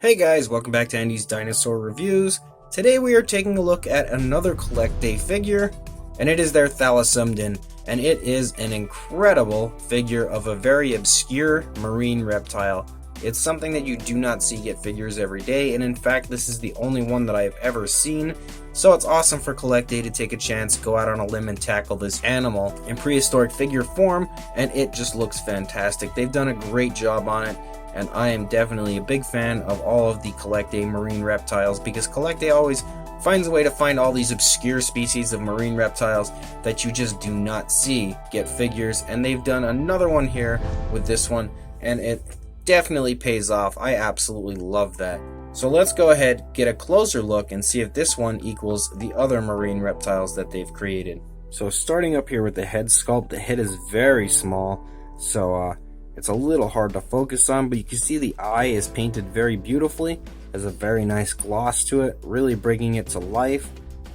Hey guys, welcome back to Andy's Dinosaur Reviews. Today we are taking a look at another Collecta figure, and it is their Thalassomedon, and it is an incredible figure of a very obscure marine reptile. It's something that you do not see get figures every day, and in fact this is the only one that I have ever seen, so it's awesome for Collecta to take a chance, go out on a limb and tackle this animal in prehistoric figure form, and it just looks fantastic. They've done a great job on it. And I am definitely a big fan of all of the Collecta marine reptiles because Collecta always finds a way to find all these obscure species of marine reptiles that you just do not see get figures, and they've done another one here with this one, and it definitely pays off. I absolutely love that. So let's go ahead, get a closer look, and see if this one equals the other marine reptiles that they've created. So starting up here with the head sculpt, the head is very small, so it's a little hard to focus on, but you can see the eye is painted very beautifully, has a very nice gloss to it, really bringing it to life.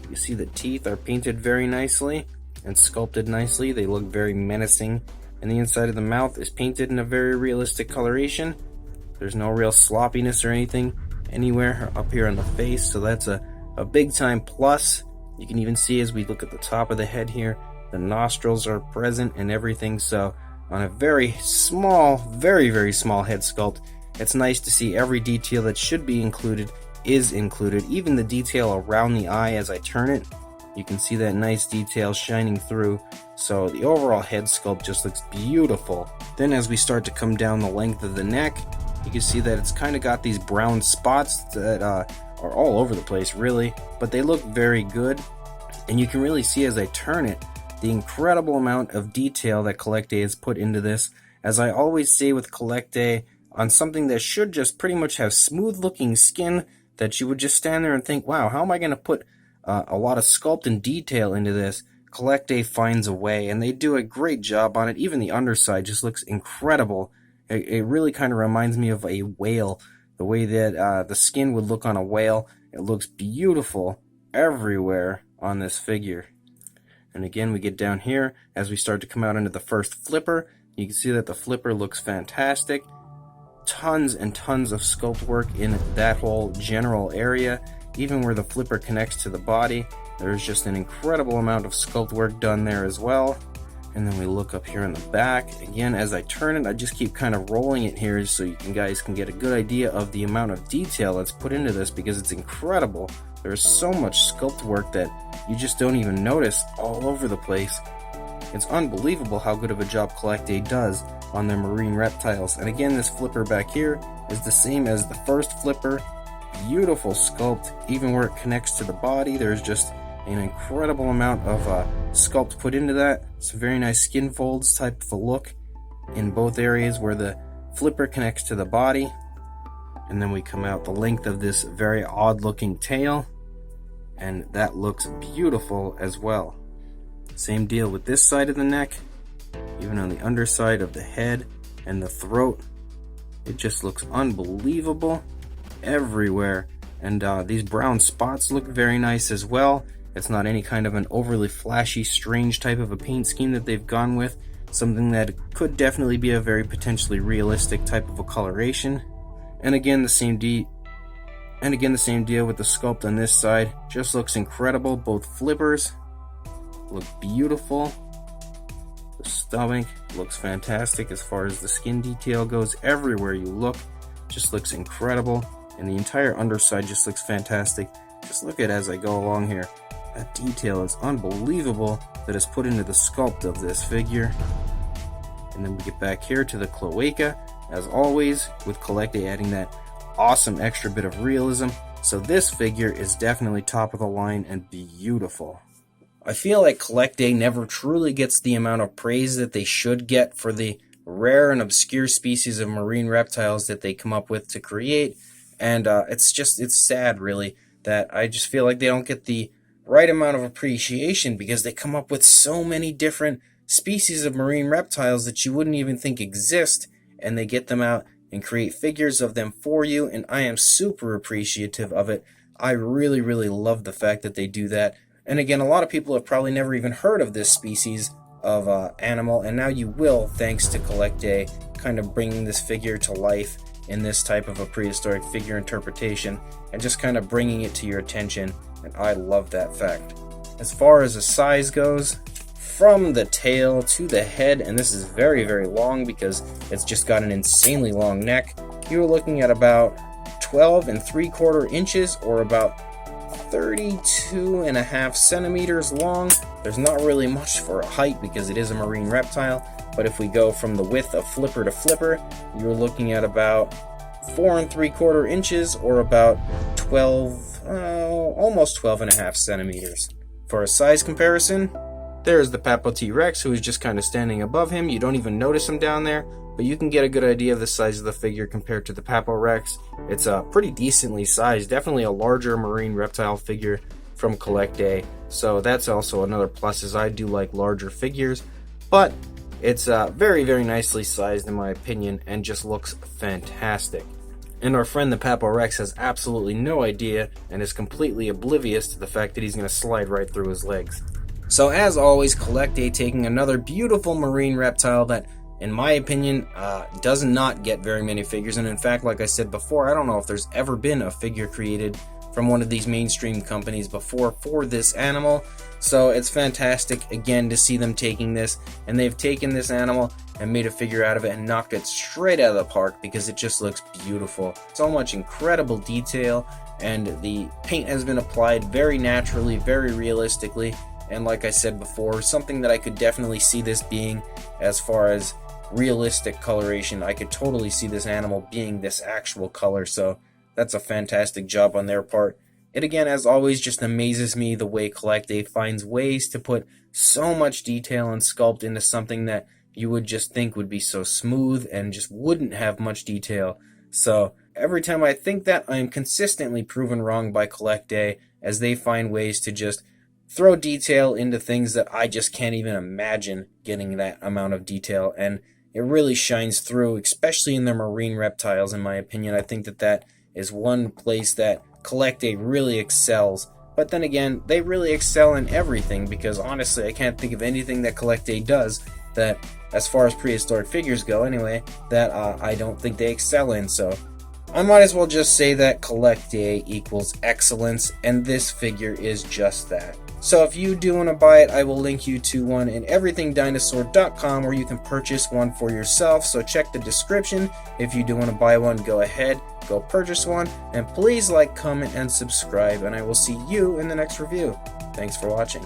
You see the teeth are painted very nicely and sculpted nicely. They look very menacing, and the inside of the mouth is painted in a very realistic coloration. There's no real sloppiness or anything anywhere up here on the face, so that's a big time plus. You can even see as we look at the top of the head here, the nostrils are present and everything, so on a very small, very small head sculpt, it's nice to see every detail that should be included is included. Even the detail around the eye as I turn it, you can see that nice detail shining through. So the overall head sculpt just looks beautiful. Then as we start to come down the length of the neck, you can see that it's kind of got these brown spots that are all over the place really, but they look very good. And you can really see as I turn it, the incredible amount of detail that Collecta has put into this. As I always say with Collecta, on something that should just pretty much have smooth looking skin that you would just stand there and think, wow, how am I going to put a lot of sculpt and detail into this? Collecta finds a way, and they do a great job on it. Even the underside just looks incredible. It really kind of reminds me of a whale, the way that the skin would look on a whale. It looks beautiful everywhere on this figure. And again, we get down here, as we start to come out into the first flipper, you can see that the flipper looks fantastic. Tons and tons of sculpt work in that whole general area. Even where the flipper connects to the body, there's just an incredible amount of sculpt work done there as well. And then we look up here in the back. Again, as I turn it, I just keep kind of rolling it here so you guys can get a good idea of the amount of detail that's put into this, because it's incredible. There's so much sculpt work that you just don't even notice all over the place. It's unbelievable how good of a job Collecta does on their marine reptiles. And again, this flipper back here is the same as the first flipper. Beautiful sculpt. Even where it connects to the body, there's just an incredible amount of sculpt put into that. It's a very nice skin folds type of a look in both areas where the flipper connects to the body. And then we come out the length of this very odd looking tail, and that looks beautiful as well. Same deal with this side of the neck, even on the underside of the head and the throat. It just looks unbelievable everywhere. And these brown spots look very nice as well. It's not any kind of an overly flashy, strange type of a paint scheme that they've gone with. Something that could definitely be a very potentially realistic type of a coloration. And again, the same deal with the sculpt on this side. Just looks incredible. Both flippers look beautiful. The stomach looks fantastic as far as the skin detail goes. Everywhere you look, just looks incredible. And the entire underside just looks fantastic. Just look at it as I go along here. That detail is unbelievable that is put into the sculpt of this figure. And then we get back here to the cloaca. As always, with Collecta adding that awesome extra bit of realism. So this figure is definitely top of the line and beautiful. I feel like Collecta never truly gets the amount of praise that they should get for the rare and obscure species of marine reptiles that they come up with to create. And it's sad really that I just feel like they don't get the right amount of appreciation, because they come up with so many different species of marine reptiles that you wouldn't even think exist. And they get them out and create figures of them for you, and I am super appreciative of it. I really love the fact that they do that. And again, a lot of people have probably never even heard of this species of animal, and now you will, thanks to Collecta kind of bringing this figure to life in this type of a prehistoric figure interpretation and just kind of bringing it to your attention, and I love that fact. As far as the size goes, from the tail to the head, and this is very, very long because it's just got an insanely long neck, you're looking at about 12 3/4 inches or about 32.5 centimeters long. There's not really much for a height because it is a marine reptile, but if we go from the width of flipper to flipper, you're looking at about 4 3/4 inches or about almost 12.5 centimeters. For a size comparison, there's the Papo T-Rex, who is just kind of standing above him. You don't even notice him down there, but you can get a good idea of the size of the figure compared to the Papo Rex. It's pretty decently sized, definitely a larger marine reptile figure from Collecta, so that's also another plus, is I do like larger figures, but it's very, very nicely sized in my opinion and just looks fantastic. And our friend the Papo Rex has absolutely no idea and is completely oblivious to the fact that he's going to slide right through his legs. So as always, Collecta taking another beautiful marine reptile that, in my opinion, does not get very many figures. And in fact, like I said before, I don't know if there's ever been a figure created from one of these mainstream companies before for this animal. So it's fantastic, again, to see them taking this. And they've taken this animal and made a figure out of it and knocked it straight out of the park because it just looks beautiful. So much incredible detail, and the paint has been applied very naturally, very realistically. And like I said before, something that I could definitely see this being as far as realistic coloration. I could totally see this animal being this actual color, so that's a fantastic job on their part. It again, as always, just amazes me the way Collecta finds ways to put so much detail and sculpt into something that you would just think would be so smooth and just wouldn't have much detail. So every time I think that, I am consistently proven wrong by Collecta, as they find ways to just throw detail into things that I just can't even imagine getting that amount of detail, and it really shines through, especially in their marine reptiles. In my opinion, I think that that is one place that Collecta really excels. But then again, they really excel in everything, because honestly, I can't think of anything that Collecta does that, as far as prehistoric figures go anyway, that I don't think they excel in. So I might as well just say that Collecta equals excellence, and this figure is just that. So if you do want to buy it, I will link you to one in everythingdinosaur.com where you can purchase one for yourself. So check the description. If you do want to buy one, go ahead, go purchase one, and please like, comment, and subscribe, and I will see you in the next review. Thanks for watching.